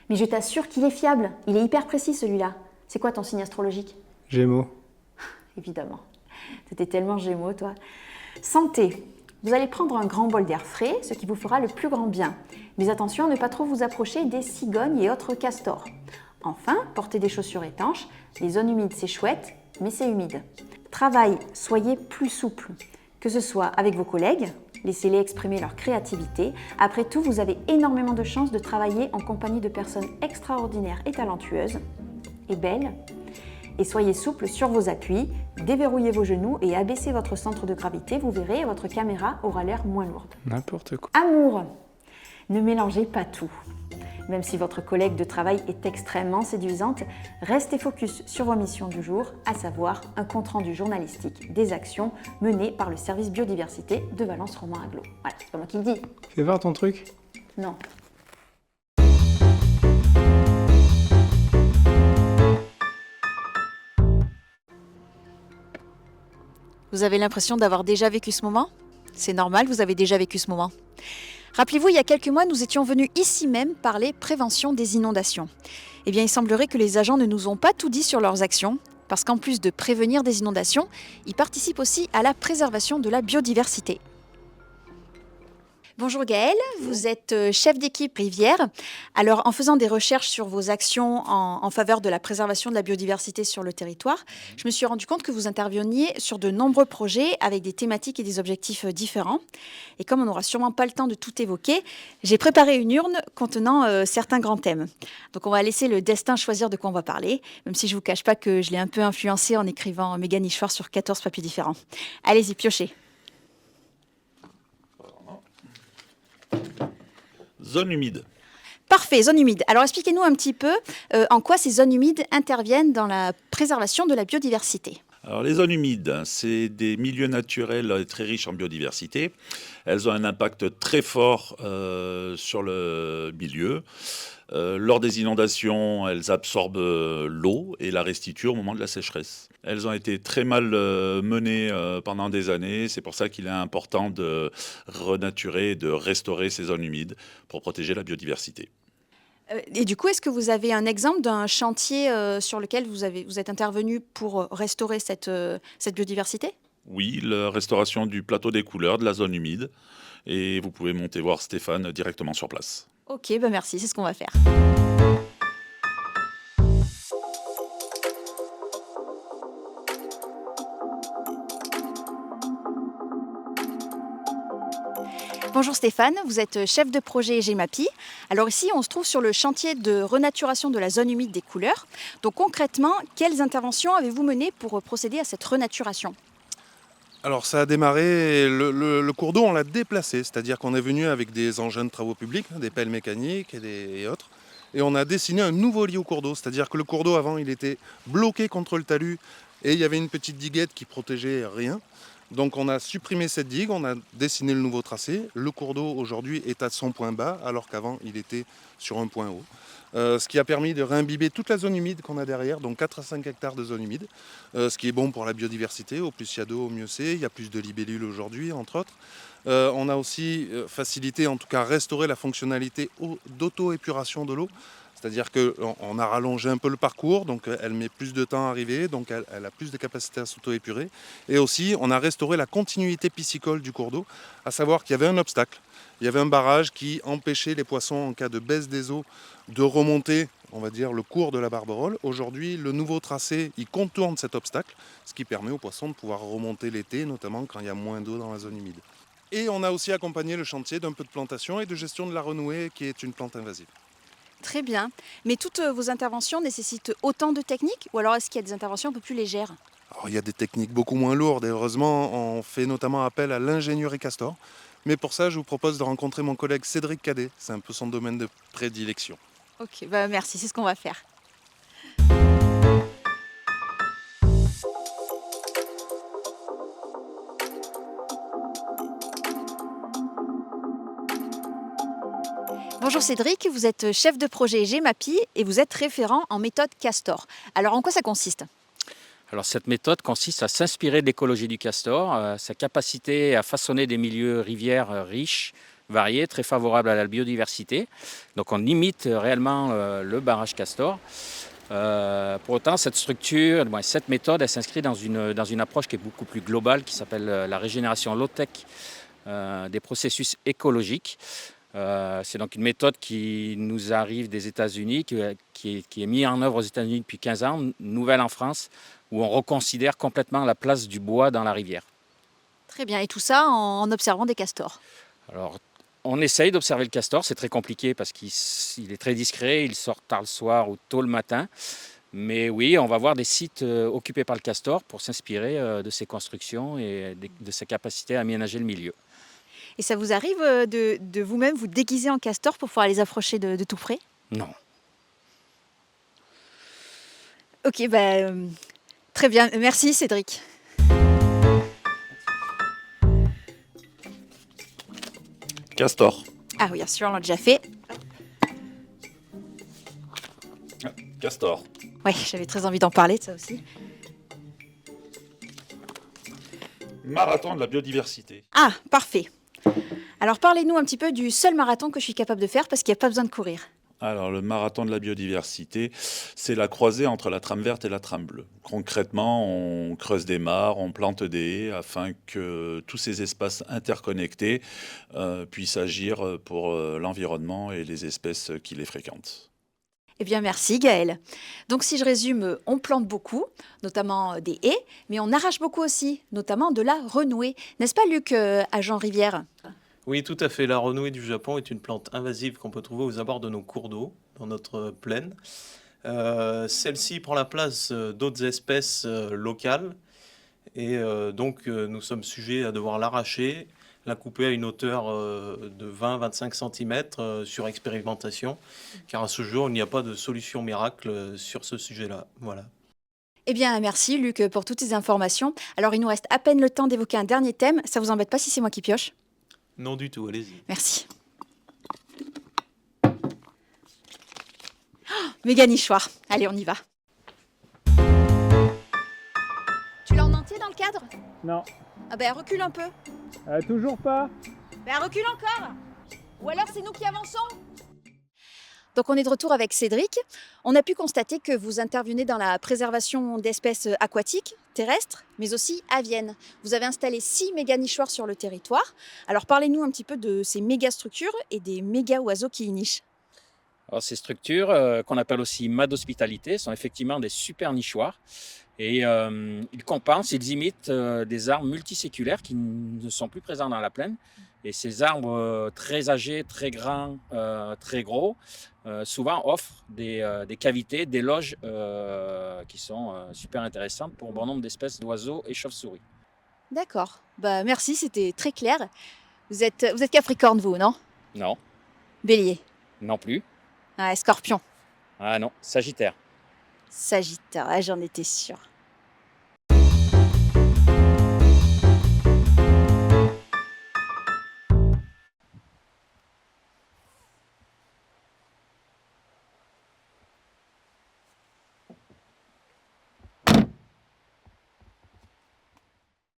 Mais je t'assure qu'il est fiable. Il est hyper précis celui-là. C'est quoi ton signe astrologique? Gémeaux. Évidemment. T'étais tellement Gémeaux, toi. Santé. Vous allez prendre un grand bol d'air frais, ce qui vous fera le plus grand bien. Mais attention à ne pas trop vous approcher des cigognes et autres castors. Enfin, portez des chaussures étanches. Les zones humides, c'est chouette, mais c'est humide. Travail, soyez plus souple. Que ce soit avec vos collègues, laissez-les exprimer leur créativité. Après tout, vous avez énormément de chances de travailler en compagnie de personnes extraordinaires et talentueuses et belles. Et soyez souple sur vos appuis, déverrouillez vos genoux et abaissez votre centre de gravité. Vous verrez, votre caméra aura l'air moins lourde. N'importe quoi. Amour. Ne mélangez pas tout. Même si votre collègue de travail est extrêmement séduisante, restez focus sur vos missions du jour, à savoir un compte-rendu journalistique des actions menées par le service biodiversité de Valence Roman Aglo. Voilà, c'est pas moi qui le dis. Fais voir ton truc. Non. Vous avez l'impression d'avoir déjà vécu ce moment? C'est normal, vous avez déjà vécu ce moment. Rappelez-vous, il y a quelques mois, nous étions venus ici même parler prévention des inondations. Eh bien, il semblerait que les agents ne nous ont pas tout dit sur leurs actions, parce qu'en plus de prévenir des inondations, ils participent aussi à la préservation de la biodiversité. Bonjour Gaëlle, vous êtes chef d'équipe rivière. Alors, en faisant des recherches sur vos actions en faveur de la préservation de la biodiversité sur le territoire, je me suis rendu compte que vous interveniez sur de nombreux projets avec des thématiques et des objectifs différents. Et comme on n'aura sûrement pas le temps de tout évoquer, j'ai préparé une urne contenant certains grands thèmes. Donc, on va laisser le destin choisir de quoi on va parler, même si je ne vous cache pas que je l'ai un peu influencé en écrivant méga nichoir sur 14 papiers différents. Allez-y, piochez. Zone humide. Parfait, zone humide. Alors expliquez-nous un petit peu en quoi ces zones humides interviennent dans la préservation de la biodiversité. Alors les zones humides, c'est des milieux naturels très riches en biodiversité. Elles ont un impact très fort sur le milieu. Lors des inondations, elles absorbent l'eau et la restituent au moment de la sécheresse. Elles ont été très mal menées pendant des années. C'est pour ça qu'il est important de renaturer, de restaurer ces zones humides pour protéger la biodiversité. Et du coup, est-ce que vous avez un exemple d'un chantier sur lequel vous êtes intervenu pour restaurer cette biodiversité? Oui, la restauration du plateau des couleurs de la zone humide. Et vous pouvez monter voir Stéphane directement sur place. Ok, ben merci, c'est ce qu'on va faire. Bonjour Stéphane, vous êtes chef de projet GEMAPI. Alors ici, on se trouve sur le chantier de renaturation de la zone humide des couleurs. Donc concrètement, quelles interventions avez-vous menées pour procéder à cette renaturation? Alors ça a démarré, le cours d'eau on l'a déplacé, c'est-à-dire qu'on est venu avec des engins de travaux publics, des pelles mécaniques et autres, et on a dessiné un nouveau lit au cours d'eau, c'est-à-dire que le cours d'eau avant il était bloqué contre le talus et il y avait une petite diguette qui protégeait rien. Donc on a supprimé cette digue, on a dessiné le nouveau tracé. Le cours d'eau aujourd'hui est à son point bas alors qu'avant il était sur un point haut. Ce qui a permis de réimbiber toute la zone humide qu'on a derrière, donc 4 à 5 hectares de zone humide, ce qui est bon pour la biodiversité. Au plus il y a d'eau, au mieux c'est. Il y a plus de libellules aujourd'hui, entre autres. On a aussi facilité, en tout cas restauré la fonctionnalité d'auto-épuration de l'eau. C'est-à-dire qu'on a rallongé un peu le parcours, donc elle met plus de temps à arriver, donc elle a plus de capacité à s'auto-épurer. Et aussi, on a restauré la continuité piscicole du cours d'eau, à savoir qu'il y avait un obstacle. Il y avait un barrage qui empêchait les poissons, en cas de baisse des eaux, de remonter, on va dire, le cours de la Barberole. Aujourd'hui, le nouveau tracé, il contourne cet obstacle, ce qui permet aux poissons de pouvoir remonter l'été, notamment quand il y a moins d'eau dans la zone humide. Et on a aussi accompagné le chantier d'un peu de plantation et de gestion de la renouée, qui est une plante invasive. Très bien. Mais toutes vos interventions nécessitent autant de techniques ou alors est-ce qu'il y a des interventions un peu plus légères? Alors, il y a des techniques beaucoup moins lourdes et heureusement, on fait notamment appel à l'ingénierie Castor. Mais pour ça, je vous propose de rencontrer mon collègue Cédric Cadet. C'est un peu son domaine de prédilection. Ok, bah merci, c'est ce qu'on va faire. Bonjour Cédric, vous êtes chef de projet GEMAPI et vous êtes référent en méthode Castor. Alors en quoi ça consiste? Alors cette méthode consiste à s'inspirer de l'écologie du castor, sa capacité à façonner des milieux rivières riches, variée, très favorable à la biodiversité. Donc on imite réellement le barrage Castor. Pour autant, cette structure, cette méthode, elle s'inscrit dans une approche qui est beaucoup plus globale, qui s'appelle la régénération low-tech des processus écologiques. C'est donc une méthode qui nous arrive des États-Unis, qui est mise en œuvre aux États-Unis depuis 15 ans, nouvelle en France, où on reconsidère complètement la place du bois dans la rivière. Très bien, et tout ça en observant des castors. Alors, on essaye d'observer le castor, c'est très compliqué parce qu'il est très discret, il sort tard le soir ou tôt le matin. Mais oui, on va voir des sites occupés par le castor pour s'inspirer de ses constructions et de sa capacité à aménager le milieu. Et ça vous arrive de vous-même vous déguiser en castor pour pouvoir les approcher de tout près? Non. Ok, très bien. Merci Cédric. Castor. Ah oui, bien sûr, on l'a déjà fait. Castor. Oui, j'avais très envie d'en parler de ça aussi. Marathon de la biodiversité. Ah, parfait. Alors parlez-nous un petit peu du seul marathon que je suis capable de faire parce qu'il n'y a pas besoin de courir. Alors, le marathon de la biodiversité, c'est la croisée entre la trame verte et la trame bleue. Concrètement, on creuse des mares, on plante des haies afin que tous ces espaces interconnectés puissent agir pour l'environnement et les espèces qui les fréquentent. Eh bien, merci Gaëlle. Donc si je résume, on plante beaucoup, notamment des haies, mais on arrache beaucoup aussi, notamment de la renouée. N'est-ce pas Luc, à Jean-Rivière? Oui, tout à fait. La renouée du Japon est une plante invasive qu'on peut trouver aux abords de nos cours d'eau, dans notre plaine. Celle-ci prend la place d'autres espèces locales et donc nous sommes sujets à devoir l'arracher, la couper à une hauteur de 20-25 cm sur expérimentation, car à ce jour, il n'y a pas de solution miracle sur ce sujet-là. Voilà. Eh bien, merci Luc pour toutes ces informations. Alors, il nous reste à peine le temps d'évoquer un dernier thème. Ça vous embête pas si c'est moi qui pioche? Non du tout, allez-y. Merci. Oh, méga nichoir. Allez, on y va. Tu l'as en entier dans le cadre? Non. Ah ben, recule un peu. Toujours pas. Ben, recule encore. Ou alors, c'est nous qui avançons. Donc, on est de retour avec Cédric. On a pu constater que vous intervenez dans la préservation d'espèces aquatiques, terrestres, mais aussi aviennes. Vous avez installé 6 méga nichoirs sur le territoire. Alors, parlez-nous un petit peu de ces méga structures et des méga oiseaux qui y nichent. Alors, ces structures, qu'on appelle aussi mâts d'hospitalité, sont effectivement des super nichoirs. Et ils compensent, ils imitent des arbres multiséculaires qui ne sont plus présents dans la plaine. Et ces arbres très âgés, très grands, très gros, souvent offrent des cavités, des loges qui sont super intéressantes pour un bon nombre d'espèces d'oiseaux et chauves-souris. D'accord. Bah, merci, c'était très clair. Vous êtes Capricorne, vous, non? Non, Bélier. non plus. Ah, Scorpion. Ah non, Sagittaire. Sagittaire, ah, j'en étais sûre.